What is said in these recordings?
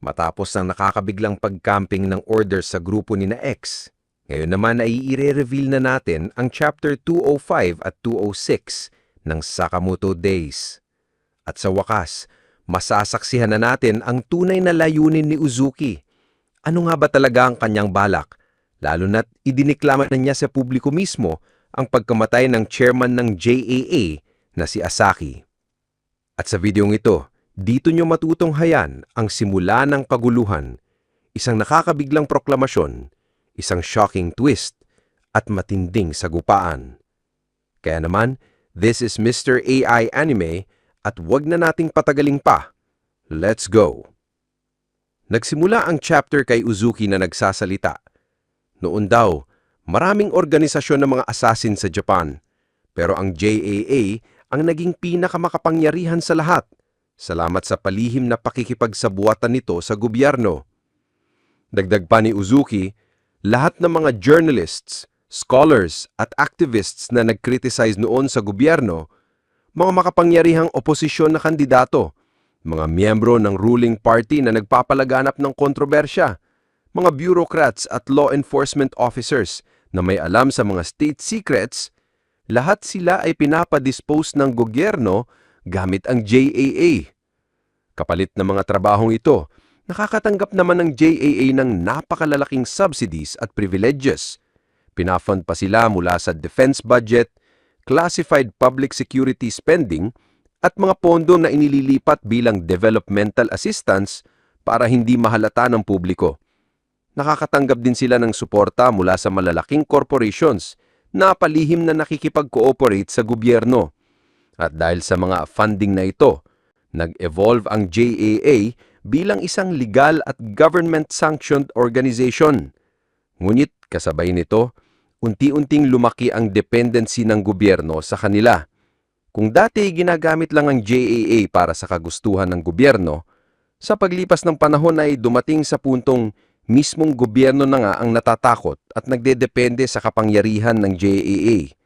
matapos ang nakakabiglang pag-camping ng orders sa grupo ni na X. Ngayon naman ay i-reveal na natin ang Chapter 205 at 206 ng Sakamoto Days. At sa wakas, masasaksihan na natin ang tunay na layunin ni Uzuki. Ano nga ba talaga ang kanyang balak? Lalo na't idiniklama na niya sa publiko mismo ang pagkamatay ng chairman ng JAA na si Asaki. At sa videong ito, dito nyo matutunghayan ang simula ng kaguluhan, isang nakakabiglang proklamasyon, isang shocking twist, at matinding sagupaan. Kaya naman, this is Mr. AI Anime at wag na nating patagaling pa. Let's go! Nagsimula ang chapter kay Uzuki na nagsasalita. Noon daw, maraming organisasyon ng mga assassin sa Japan, pero ang JAA ang naging pinakamakapangyarihan sa lahat, salamat sa palihim na pakikipagsabuatan nito sa gobyerno. Dagdag pa ni Uzuki, lahat ng mga journalists, scholars at activists na nag-criticize noon sa gobyerno, mga makapangyarihang oposisyon na kandidato, mga miyembro ng ruling party na nagpapalaganap ng kontrobersya, mga bureaucrats at law enforcement officers na may alam sa mga state secrets, lahat sila ay pinapadispose ng gobyerno gamit ang JAA. Kapalit ng mga trabahong ito, nakakatanggap naman ng JAA ng napakalalaking subsidies at privileges. Pinafund pa sila mula sa defense budget, classified public security spending, at mga pondo na inililipat bilang developmental assistance para hindi mahalata ng publiko. Nakakatanggap din sila ng suporta mula sa malalaking corporations na palihim na nakikipag-cooperate sa gobyerno. At dahil sa mga funding na ito, nag-evolve ang JAA bilang isang legal at government-sanctioned organization. Ngunit kasabay nito, unti-unting lumaki ang dependency ng gobyerno sa kanila. Kung dati ginagamit lang ang JAA para sa kagustuhan ng gobyerno, sa paglipas ng panahon ay dumating sa puntong mismong gobyerno na nga ang natatakot at nagdedepende sa kapangyarihan ng JAA.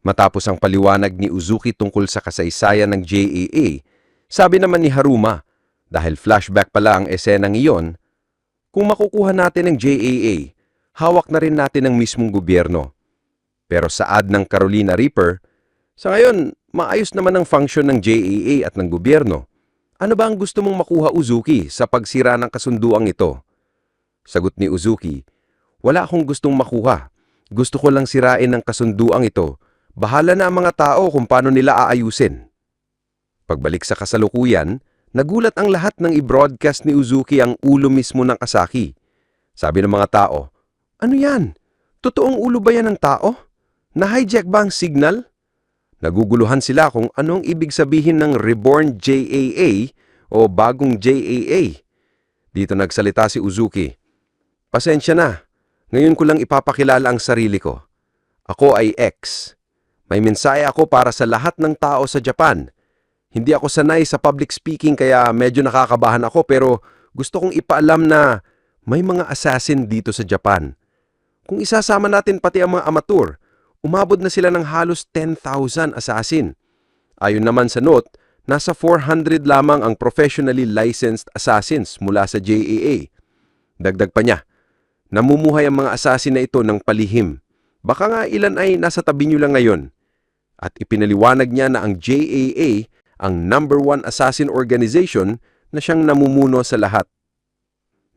Matapos ang paliwanag ni Uzuki tungkol sa kasaysayan ng JAA, sabi naman ni Haruma, dahil flashback pala ang esenang iyon, kung makukuha natin ang JAA, hawak na rin natin ang mismong gobyerno. Pero sa ad ng Carolina Reaper, sa ngayon, maayos naman ang function ng JAA at ng gobyerno. Ano ba ang gusto mong makuha, Uzuki, sa pagsira ng kasunduang ito? Sagot ni Uzuki, wala akong gustong makuha. Gusto ko lang sirain ang kasunduang ito. Bahala na ang mga tao kung paano nila aayusin. Pagbalik sa kasalukuyan, nagulat ang lahat ng i-broadcast ni Uzuki ang ulo mismo ng Asaki. Sabi ng mga tao, ano yan? Totoong ulo ba yan ng tao? Na-hijack ba ang signal? Naguguluhan sila kung anong ibig sabihin ng Reborn JAA o bagong JAA. Dito nagsalita si Uzuki. Pasensya na, ngayon ko lang ipapakilala ang sarili ko. Ako ay X. May mensahe ako para sa lahat ng tao sa Japan. Hindi ako sanay sa public speaking kaya medyo nakakabahan ako pero gusto kong ipaalam na may mga assassin dito sa Japan. Kung isasama natin pati ang mga amateur, umabot na sila ng halos 10,000 assassin. Ayon naman sa note, nasa 400 lamang ang professionally licensed assassins mula sa JAA. Dagdag pa niya, namumuhay ang mga assassin na ito ng palihim. Baka nga ilan ay nasa tabi niyo lang ngayon. At ipinaliwanag niya na ang JAA ang #1 assassin organization na siyang namumuno sa lahat.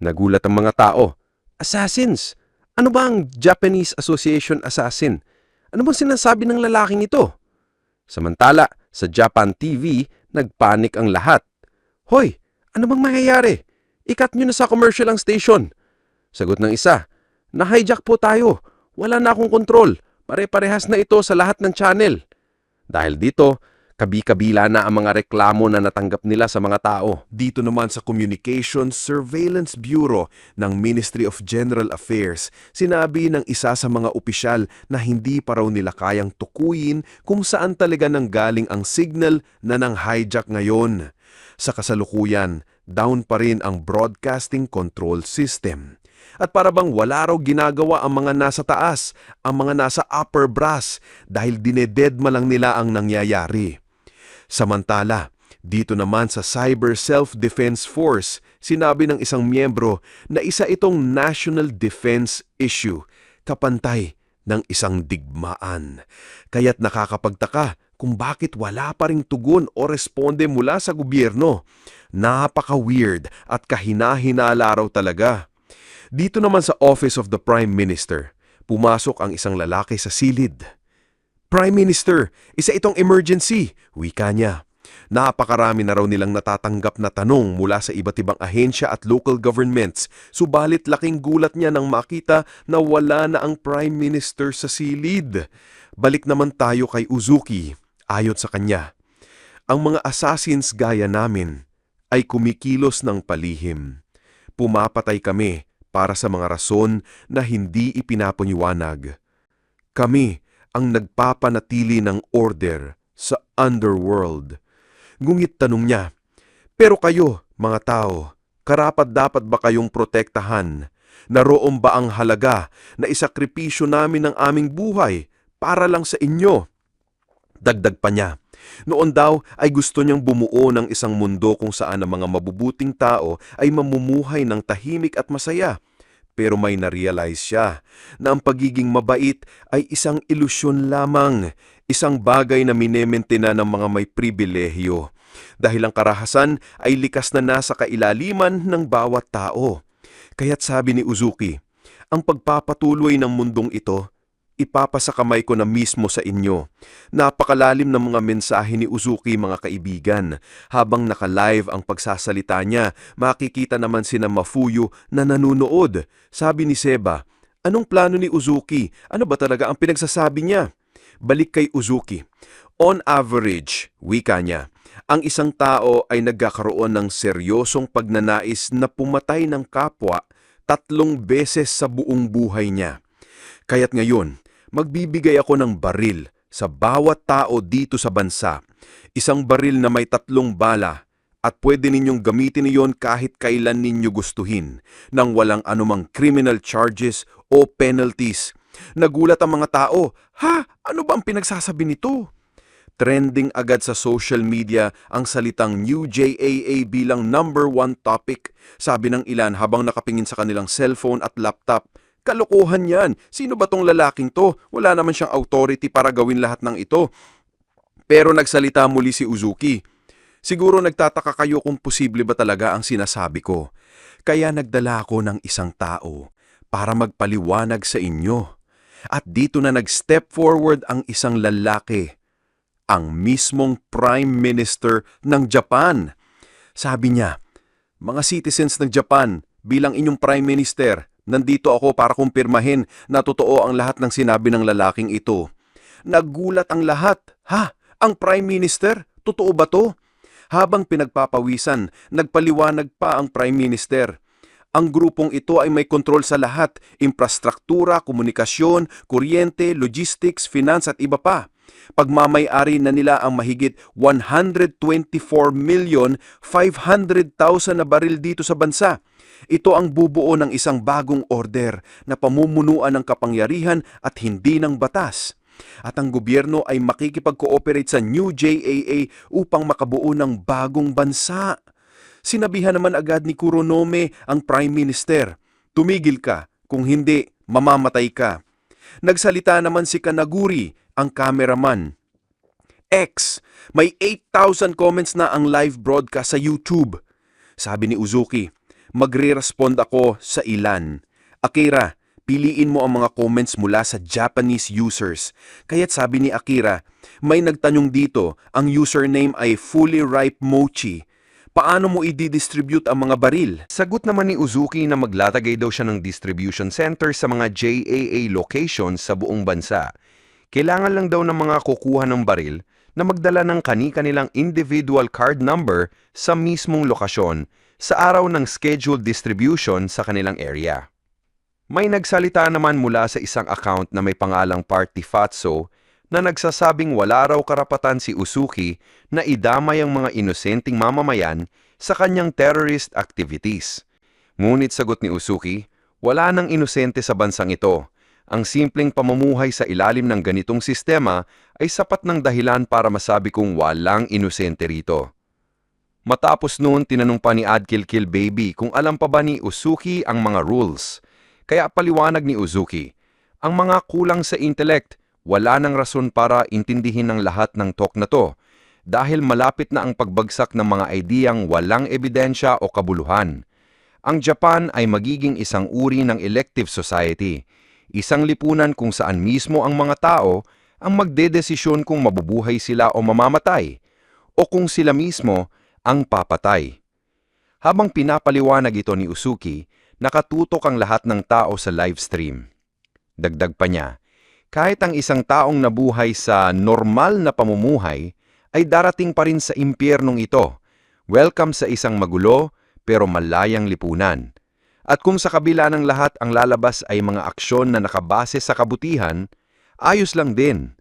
Nagulat ang mga tao. Assassins? Ano ba ang Japanese Association Assassin? Ano bang sinasabi ng lalaking ito? Samantala, sa Japan TV, nagpanik ang lahat. Hoy, ano bang mangyayari? Ikat nyo na sa commercial ang station. Sagot ng isa, na-hijack po tayo. Wala na akong kontrol. Pare-parehas na ito sa lahat ng channel. Dahil dito, kabi-kabila na ang mga reklamo na natanggap nila sa mga tao. Dito naman sa Communications Surveillance Bureau ng Ministry of General Affairs, sinabi ng isa sa mga opisyal na hindi pa raw nila kayang tukuyin kung saan talaga nanggaling ang signal na nang-hijack ngayon. Sa kasalukuyan, down pa rin ang broadcasting control system. At para bang wala raw ginagawa ang mga nasa taas, ang mga nasa upper brass dahil dinededma lang nila ang nangyayari. Samantala, dito naman sa Cyber Self-Defense Force, Sinabi ng isang miyembro na isa itong national defense issue, kapantay ng isang digmaan. Kaya't nakakapagtaka kung bakit wala pa ring tugon o responde mula sa gobyerno. Napaka-weird at kahina-hinala raw talaga. Dito naman sa Office of the Prime Minister, pumasok ang isang lalaki sa silid. Prime Minister, isa itong emergency, wika niya. Napakarami na raw nilang natatanggap na tanong mula sa iba't ibang ahensya at local governments, subalit laking gulat niya nang makita na wala na ang Prime Minister sa silid. Balik naman tayo kay Uzuki, ayon sa kanya. Ang mga assassins gaya namin ay kumikilos ng palihim. Pumapatay kami para sa mga rason na hindi ipinapaliwanag. Kami ang nagpapanatili ng order sa underworld. Ngunit tanong niya, pero kayo, mga tao, karapat-dapat ba kayong protektahan? Naroon ba ang halaga na isakripisyo namin ang aming buhay para lang sa inyo? Dagdag pa niya, noon daw ay gusto niyang bumuo ng isang mundo kung saan ang mga mabubuting tao ay mamumuhay ng tahimik at masaya. Pero may na-realize siya na ang pagiging mabait ay isang ilusyon lamang, isang bagay na minementena ng mga may pribilehyo. Dahil ang karahasan ay likas na nasa kailaliman ng bawat tao. Kaya't sabi ni Uzuki, ang pagpapatuloy ng mundong ito, ipapasakamay ko na mismo sa inyo. Napakalalim ng mga mensahe ni Uzuki, mga kaibigan. Habang naka-live ang pagsasalita niya, makikita naman sina Mafuyu na nanunood. Sabi ni Seba, anong plano ni Uzuki? Ano ba talaga ang pinagsasabi niya? Balik kay Uzuki. On average, wika niya, ang isang tao ay nagkakaroon ng seryosong pagnanais na pumatay ng kapwa 3 beses sa buong buhay niya. Kaya't ngayon, magbibigay ako ng baril sa bawat tao dito sa bansa. Isang baril na may 3 bala at pwede ninyong gamitin iyon kahit kailan ninyo gustuhin nang walang anumang criminal charges o penalties. Nagulat ang mga tao, ha? Ano ba ang pinagsasabi nito? Trending agad sa social media ang salitang New JAA bilang #1 topic. Sabi ng ilan habang nakapingin sa kanilang cellphone at laptop, kalokohan yan. Sino ba tong lalaking to? Wala naman siyang authority para gawin lahat ng ito. Pero nagsalita muli si Uzuki. Siguro nagtataka kayo kung posible ba talaga ang sinasabi ko. Kaya nagdala ako ng isang tao para magpaliwanag sa inyo. At dito na nag-step forward ang isang lalaki, ang mismong Prime Minister ng Japan. Sabi niya, mga citizens ng Japan, bilang inyong Prime Minister, nandito ako para kumpirmahin na totoo ang lahat ng sinabi ng lalaking ito. Nagulat ang lahat. Ha? Ang Prime Minister? Totoo ba to? Habang pinagpapawisan, nagpaliwanag pa ang Prime Minister. Ang grupong ito ay may kontrol sa lahat, infrastruktura, komunikasyon, kuryente, logistics, finance at iba pa. Pagmamay-ari na nila ang mahigit 124,500,000 na baril dito sa bansa. Ito ang bubuo ng isang bagong order na pamumunuan ng kapangyarihan at hindi ng batas. At ang gobyerno ay makikipag-cooperate sa New JAA upang makabuo ng bagong bansa. Sinabihan naman agad ni Kuronome ang Prime Minister, tumigil ka, kung hindi, mamamatay ka. Nagsalita naman si Kanaguri, ang cameraman. X, may 8,000 comments na ang live broadcast sa YouTube. Sabi ni Uzuki, magre-respond ako sa ilan. Akira, piliin mo ang mga comments mula sa Japanese users. Kaya't sabi ni Akira, may nagtanong dito, ang username ay Fully Ripe Mochi. Paano mo i-distribute ang mga baril? Sagot naman ni Uzuki na maglatagay daw siya ng distribution center sa mga JAA locations sa buong bansa. Kailangan lang daw ng mga kukuha ng baril na magdala ng kani-kanilang individual card number sa mismong lokasyon sa araw ng scheduled distribution sa kanilang area. May nagsalita naman mula sa isang account na may pangalang Party Fatso na nagsasabing wala raw karapatan si Uzuki na idamay ang mga inosenteng mamamayan sa kanyang terrorist activities. Ngunit sagot ni Uzuki, wala nang inosente sa bansang ito. Ang simpleng pamumuhay sa ilalim ng ganitong sistema ay sapat ng dahilan para masabi kong walang inosente rito. Matapos noon, tinanong pa ni Adkilkil Baby kung alam pa ba ni Uzuki ang mga rules. Kaya paliwanag ni Uzuki, ang mga kulang sa intellect, wala nang rason para intindihin ng lahat ng talk na to dahil malapit na ang pagbagsak ng mga ideyang walang ebidensya o kabuluhan. Ang Japan ay magiging isang uri ng elective society, isang lipunan kung saan mismo ang mga tao ang magdedesisyon kung mabubuhay sila o mamamatay, o kung sila mismo ang papatay. Habang pinapaliwanag ito ni Uzuki, nakatutok ang lahat ng tao sa livestream. Dagdag pa niya, kahit ang isang taong nabuhay sa normal na pamumuhay ay darating pa rin sa impyernong ito. Welcome sa isang magulo pero malayang lipunan. At kung sa kabila ng lahat ang lalabas ay mga aksyon na nakabase sa kabutihan, ayos lang din.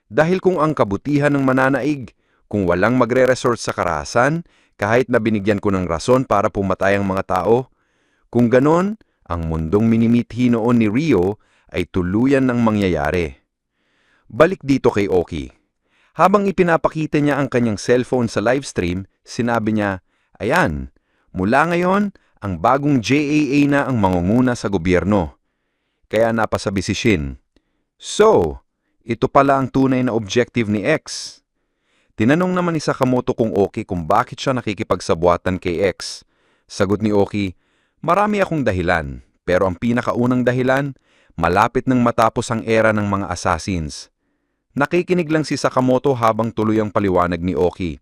Dahil kung ang kabutihan ng mananaig, kung walang magre-resort sa karahasan, kahit na binigyan ko ng rason para pumatay ang mga tao, kung ganon, ang mundong minimithi noon ni Rio ay tuluyan ng mangyayari. Balik dito kay Oki. Habang ipinapakita niya ang kanyang cellphone sa livestream, sinabi niya, "Ayan, mula ngayon, ang bagong JAA na ang mangunguna sa gobyerno." Kaya napasabi si Shin, "So, ito pala ang tunay na objective ni X." Tinanong naman ni Sakamoto kung Oki kung bakit siya nakikipagsabuatan kay X. Sagot ni Oki, "Marami akong dahilan, pero ang pinakaunang dahilan, malapit nang matapos ang era ng mga assassins." Nakikinig lang si Sakamoto habang tuloy ang paliwanag ni Oki.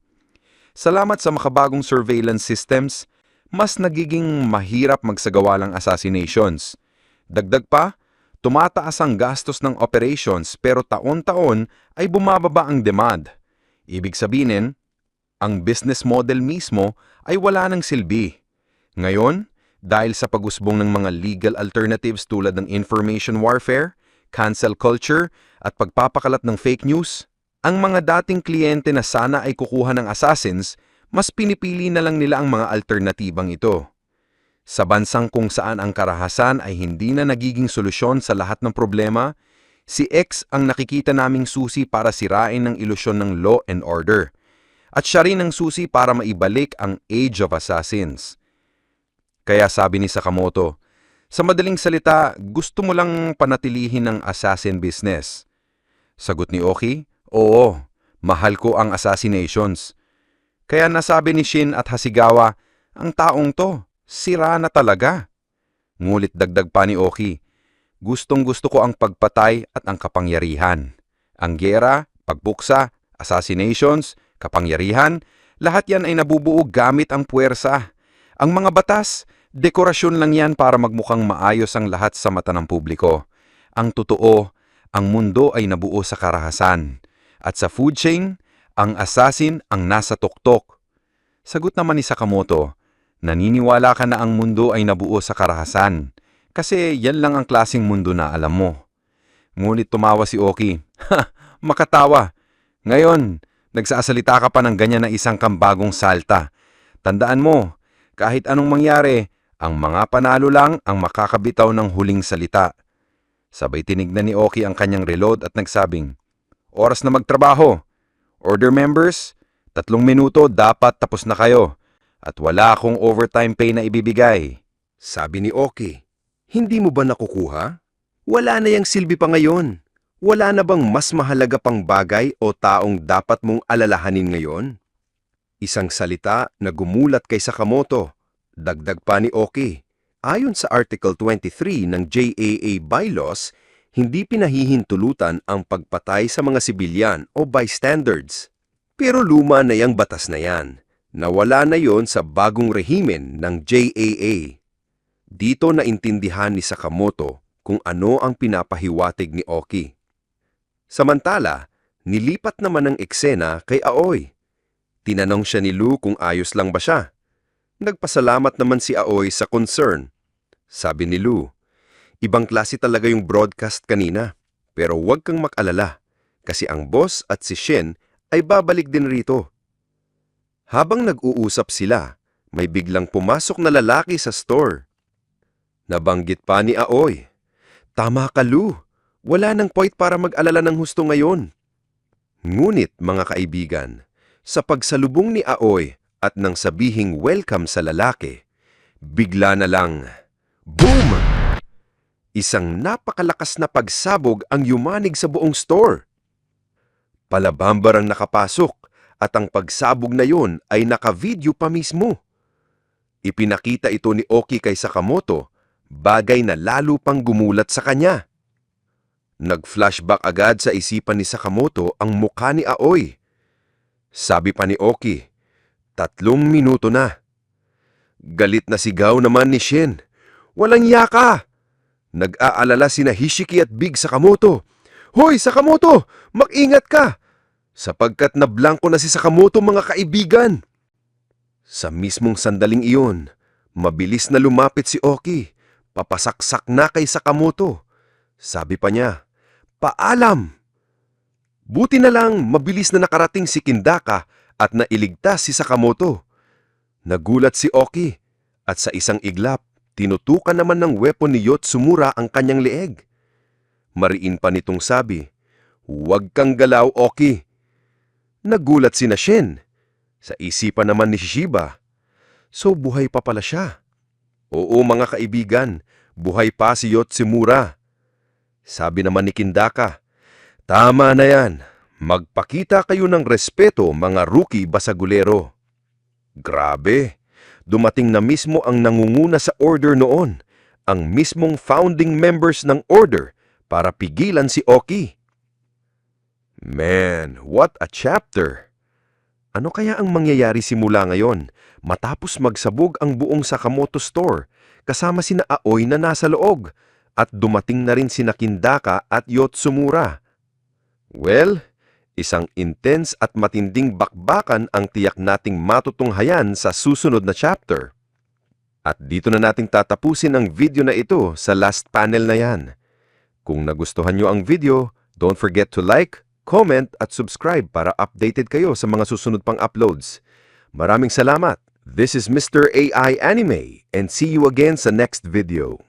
Salamat sa makabagong surveillance systems, mas nagiging mahirap magsagawa ng assassinations. Dagdag pa, tumataas ang gastos ng operations pero taon-taon ay bumababa ang demand. Ibig sabihin, ang business model mismo ay wala ng silbi. Ngayon, dahil sa pag-usbong ng mga legal alternatives tulad ng information warfare, cancel culture, at pagpapakalat ng fake news, ang mga dating kliyente na sana ay kukuha ng assassins, mas pinipili na lang nila ang mga alternatibang ito. Sa bansang kung saan ang karahasan ay hindi na nagiging solusyon sa lahat ng problema, si X ang nakikita naming susi para sirain ng ilusyon ng law and order. At siya rin ang susi para maibalik ang Age of Assassins. Kaya sabi ni Sakamoto, sa madaling salita, gusto mo lang panatilihin ang assassin business. Sagot ni Oki, oo, mahal ko ang assassinations. Kaya nasabi ni Shin at Hasegawa, ang taong to, sira na talaga. Ngulit dagdag pa ni Oki, gustong-gusto ko ang pagpatay at ang kapangyarihan. Ang gera, pagbuksa, assassinations, kapangyarihan, lahat yan ay nabubuo gamit ang puwersa. Ang mga batas, dekorasyon lang yan para magmukhang maayos ang lahat sa mata ng publiko. Ang totoo, ang mundo ay nabuo sa karahasan. At sa food chain, ang assassin ang nasa tuktok. Sagot naman ni Sakamoto, naniniwala ka na ang mundo ay nabuo sa karahasan. Kasi yan lang ang klaseng mundo na alam mo. Ngunit tumawa si Oki. Ha, makatawa. Ngayon, nagsasalita ka pa ng ganyan na isang kambagong salta. Tandaan mo, kahit anong mangyari, ang mga panalo lang ang makakabitaw ng huling salita. Sabay tinignan ni Oki ang kanyang reload at nagsabing, oras na magtrabaho. Order members, 3 minuto dapat tapos na kayo. At wala akong overtime pay na ibibigay. Sabi ni Oki, hindi mo ba nakukuha? Wala na yang silbi pa ngayon. Wala na bang mas mahalaga pang bagay o taong dapat mong alalahanin ngayon? Isang salita na gumulat kay Sakamoto. Dagdag pa ni Oki, ayon sa Article 23 ng JAA Bylaws, hindi pinahihintulutan ang pagpatay sa mga sibilyan o bystanders. Pero luma na yang batas na yan. Nawala na yon sa bagong rehimen ng JAA. Dito naintindihan ni Sakamoto kung ano ang pinapahiwatig ni Oki. Samantala, nilipat naman ang eksena kay Aoi. Tinanong siya ni Lu kung ayos lang ba siya. Nagpasalamat naman si Aoi sa concern. Sabi ni Lu, ibang klase talaga yung broadcast kanina, pero huwag kang mag-alala kasi ang boss at si Shin ay babalik din rito. Habang nag-uusap sila, may biglang pumasok na lalaki sa store. Nabanggit pa ni Aoi, tama ka Lu, wala nang point para mag-alala ng husto ngayon. Ngunit mga kaibigan, sa pagsalubong ni Aoi At nang sabihing welcome sa lalaki, bigla na lang, boom! Isang napakalakas na pagsabog ang yumanig sa buong store. Palabambar ang nakapasok at ang pagsabog na yon ay naka-video pa mismo. Ipinakita ito ni Oki kay Sakamoto, bagay na lalo pang gumulat sa kanya. Nag-flashback agad sa isipan ni Sakamoto ang mukha ni Aoi. Sabi pa ni Oki, 3 minuto na. Galit na sigaw naman ni Shin, walang yaka! Nag-aalala sina Hishiki at Big Sakamoto. Hoy, Sakamoto! Mag-ingat ka! Sapagkat nablangko na si Sakamoto, mga kaibigan. Sa mismong sandaling iyon, mabilis na lumapit si Oki. Papasaksak na kay Sakamoto. Sabi pa niya, paalam! Buti na lang mabilis na nakarating si Kindaka at nailigtas si Sakamoto. Nagulat si Oki at sa isang iglap, tinutukan naman ng weapon ni Yotsumura ang kanyang leeg. Mariin pa nitong sabi, huwag kang galaw, Oki. Nagulat si Shin. Sa isipan naman ni Shishiba, so buhay pa pala siya. Oo mga kaibigan, buhay pa si Yotsumura. Sabi naman ni Kindaka, tama na yan. Magpakita kayo ng respeto, mga rookie basagulero. Grabe, dumating na mismo ang nangunguna sa order noon, ang mismong founding members ng order para pigilan si Oki. Man, what a chapter! Ano kaya ang mangyayari simula ngayon matapos magsabog ang buong Sakamoto store kasama sina Aoi na nasa loob at dumating na rin sina Kindaka at Yotsumura? Well, isang intense at matinding bakbakan ang tiyak nating matutunghayan sa susunod na chapter. At dito na nating tatapusin ang video na ito sa last panel na yan. Kung nagustuhan nyo ang video, don't forget to like, comment at subscribe para updated kayo sa mga susunod pang uploads. Maraming salamat! This is Mr. AI Anime and see you again sa next video.